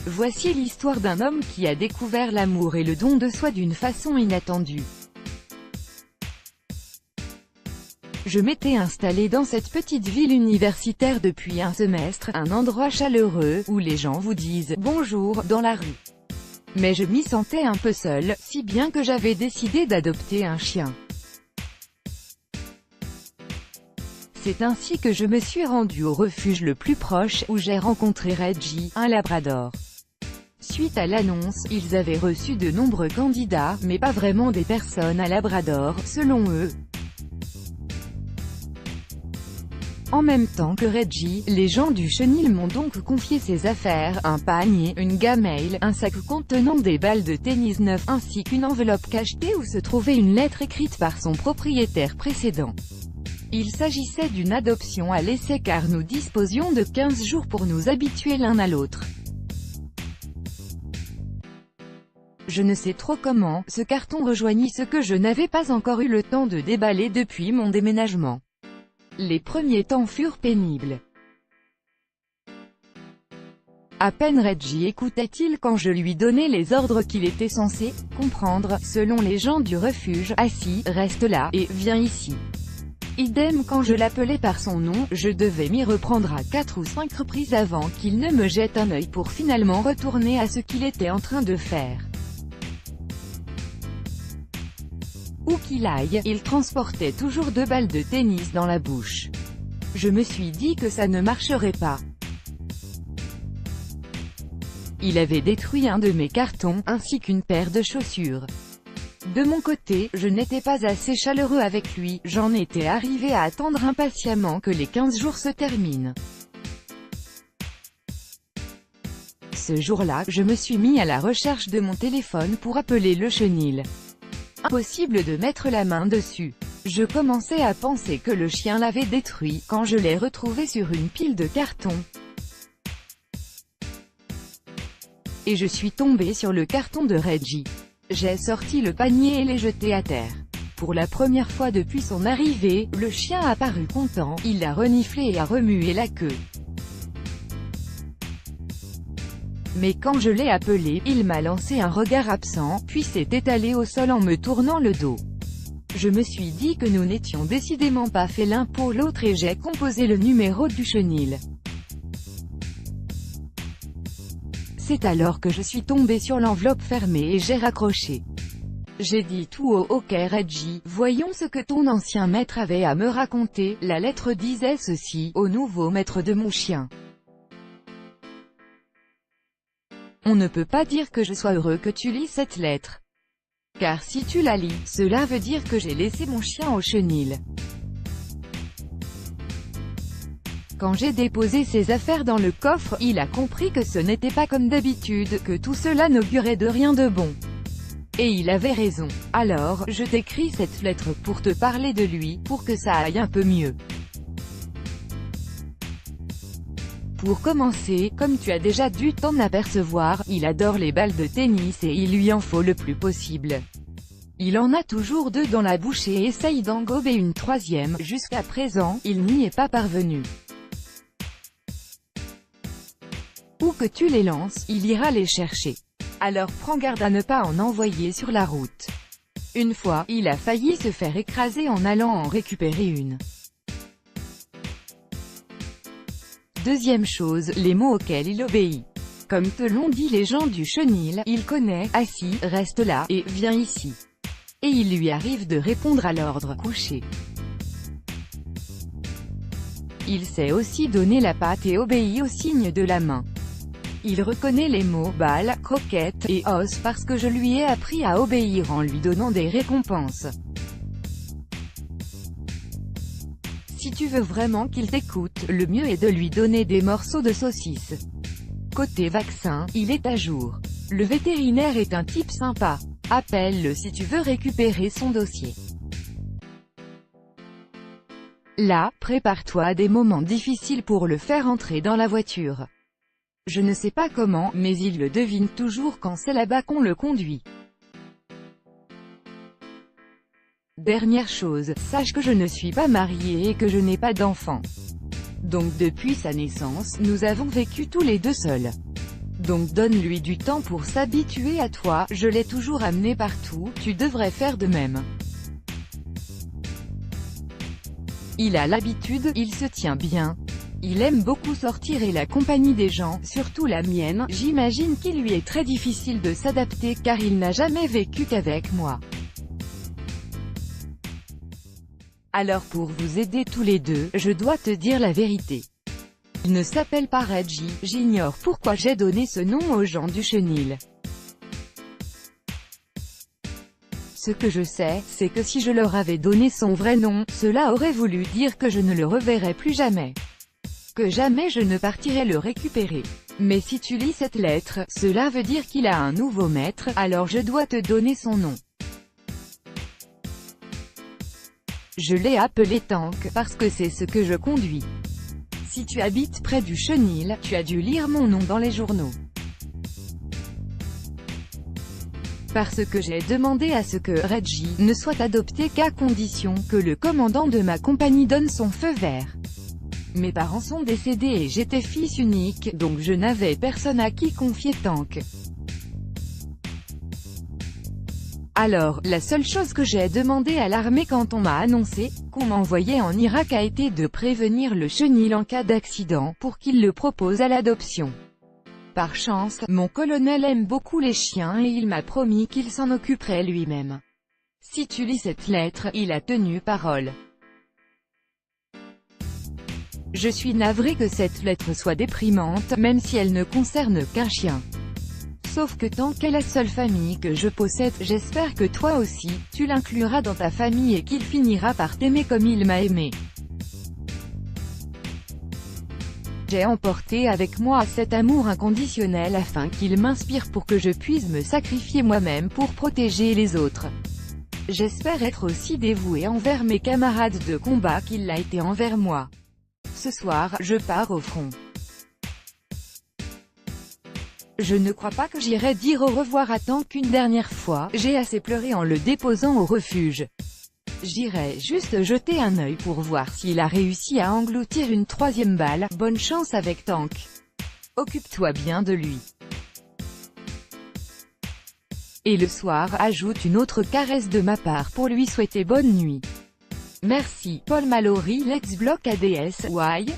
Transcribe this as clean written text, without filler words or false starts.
Voici l'histoire d'un homme qui a découvert l'amour et le don de soi d'une façon inattendue. Je m'étais installé dans cette petite ville universitaire depuis un semestre, un endroit chaleureux, où les gens vous disent « bonjour » dans la rue. Mais je m'y sentais un peu seul, si bien que j'avais décidé d'adopter un chien. C'est ainsi que je me suis rendu au refuge le plus proche, où j'ai rencontré Reggie, un labrador. Suite à l'annonce, ils avaient reçu de nombreux candidats, mais pas vraiment des personnes à labrador, selon eux. En même temps que Reggie, les gens du chenil m'ont donc confié ses affaires, un panier, une gamelle, un sac contenant des balles de tennis neuves, ainsi qu'une enveloppe cachetée où se trouvait une lettre écrite par son propriétaire précédent. Il s'agissait d'une adoption à l'essai car nous disposions de 15 jours pour nous habituer l'un à l'autre. Je ne sais trop comment, ce carton rejoignit ce que je n'avais pas encore eu le temps de déballer depuis mon déménagement. Les premiers temps furent pénibles. À peine Reggie écoutait-il quand je lui donnais les ordres qu'il était censé comprendre, selon les gens du refuge, « Assis, reste là, et viens ici ». Idem quand je l'appelais par son nom, je devais m'y reprendre à 4 ou 5 reprises avant qu'il ne me jette un œil pour finalement retourner à ce qu'il était en train de faire. Où qu'il aille, il transportait toujours 2 balles de tennis dans la bouche. Je me suis dit que ça ne marcherait pas. Il avait détruit un de mes cartons, ainsi qu'une paire de chaussures. De mon côté, je n'étais pas assez chaleureux avec lui, j'en étais arrivé à attendre impatiemment que les 15 jours se terminent. Ce jour-là, je me suis mis à la recherche de mon téléphone pour appeler le chenil. Impossible de mettre la main dessus. Je commençais à penser que le chien l'avait détruit, quand je l'ai retrouvé sur une pile de cartons. Et je suis tombé sur le carton de Reggie. J'ai sorti le panier et l'ai jeté à terre. Pour la première fois depuis son arrivée, le chien a paru content, il a reniflé et a remué la queue. Mais quand je l'ai appelé, il m'a lancé un regard absent, puis s'est étalé au sol en me tournant le dos. Je me suis dit que nous n'étions décidément pas faits l'un pour l'autre et j'ai composé le numéro du chenil. C'est alors que je suis tombé sur l'enveloppe fermée et j'ai raccroché. J'ai dit tout haut « Ok Reggie, voyons ce que ton ancien maître avait à me raconter ». La lettre disait ceci, au nouveau maître de mon chien. On ne peut pas dire que je sois heureux que tu lis cette lettre. Car si tu la lis, cela veut dire que j'ai laissé mon chien au chenil. Quand j'ai déposé ses affaires dans le coffre, il a compris que ce n'était pas comme d'habitude, que tout cela n'augurait de rien de bon. Et il avait raison. Alors, je t'écris cette lettre pour te parler de lui, pour que ça aille un peu mieux. Pour commencer, comme tu as déjà dû t'en apercevoir, il adore les balles de tennis et il lui en faut le plus possible. Il en a toujours 2 dans la bouche et essaye d'en gober une 3e, jusqu'à présent, il n'y est pas parvenu. Où que tu les lances, il ira les chercher. Alors prends garde à ne pas en envoyer sur la route. Une fois, il a failli se faire écraser en allant en récupérer une. Deuxième chose, les mots auxquels il obéit. Comme te l'ont dit les gens du chenil, il connaît « assis, reste là » et « viens ici ». Et il lui arrive de répondre à l'ordre « couché ». Il sait aussi donner la patte et obéit au signe de la main. Il reconnaît les mots « balle »,« croquette » et « os » parce que je lui ai appris à obéir en lui donnant des récompenses. Si tu veux vraiment qu'il t'écoute, le mieux est de lui donner des morceaux de saucisse. Côté vaccin, il est à jour. Le vétérinaire est un type sympa. Appelle-le si tu veux récupérer son dossier. Là, prépare-toi à des moments difficiles pour le faire entrer dans la voiture. Je ne sais pas comment, mais il le devine toujours quand c'est là-bas qu'on le conduit. Dernière chose, sache que je ne suis pas mariée et que je n'ai pas d'enfant. Donc depuis sa naissance, nous avons vécu tous les 2 seuls. Donc donne-lui du temps pour s'habituer à toi, je l'ai toujours amené partout, tu devrais faire de même. Il a l'habitude, il se tient bien. Il aime beaucoup sortir et la compagnie des gens, surtout la mienne, j'imagine qu'il lui est très difficile de s'adapter car il n'a jamais vécu qu'avec moi. Alors pour vous aider tous les deux, je dois te dire la vérité. Il ne s'appelle pas Reggie, j'ignore pourquoi j'ai donné ce nom aux gens du chenil. Ce que je sais, c'est que si je leur avais donné son vrai nom, cela aurait voulu dire que je ne le reverrais plus jamais. Que jamais je ne partirai le récupérer. Mais si tu lis cette lettre, cela veut dire qu'il a un nouveau maître, alors je dois te donner son nom. Je l'ai appelé Tank, parce que c'est ce que je conduis. Si tu habites près du chenil, tu as dû lire mon nom dans les journaux. Parce que j'ai demandé à ce que Reggie ne soit adopté qu'à condition que le commandant de ma compagnie donne son feu vert. Mes parents sont décédés et j'étais fils unique, donc je n'avais personne à qui confier Tank. Alors, la seule chose que j'ai demandé à l'armée quand on m'a annoncé qu'on m'envoyait en Irak a été de prévenir le chenil en cas d'accident, pour qu'il le propose à l'adoption. Par chance, mon colonel aime beaucoup les chiens et il m'a promis qu'il s'en occuperait lui-même. Si tu lis cette lettre, il a tenu parole. Je suis navré que cette lettre soit déprimante, même si elle ne concerne qu'un chien. Sauf que tant qu'est la seule famille que je possède, j'espère que toi aussi, tu l'incluras dans ta famille et qu'il finira par t'aimer comme il m'a aimé. J'ai emporté avec moi cet amour inconditionnel afin qu'il m'inspire pour que je puisse me sacrifier moi-même pour protéger les autres. J'espère être aussi dévoué envers mes camarades de combat qu'il l'a été envers moi. Ce soir, je pars au front. Je ne crois pas que j'irai dire au revoir à Tank une dernière fois, j'ai assez pleuré en le déposant au refuge. J'irai juste jeter un œil pour voir s'il a réussi à engloutir une troisième balle. Bonne chance avec Tank. Occupe-toi bien de lui. Et le soir, ajoute une autre caresse de ma part pour lui souhaiter bonne nuit. Merci, Paul Mallory, l'ex-bloc ADS, Y.